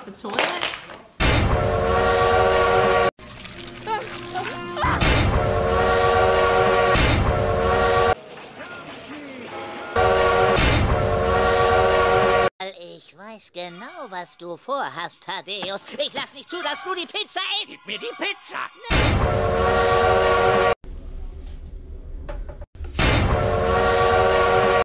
Tutorial? Ich weiß genau, was du vorhast, Thaddeus. Ich lass nicht zu, dass du die Pizza isst. Gib mir die Pizza!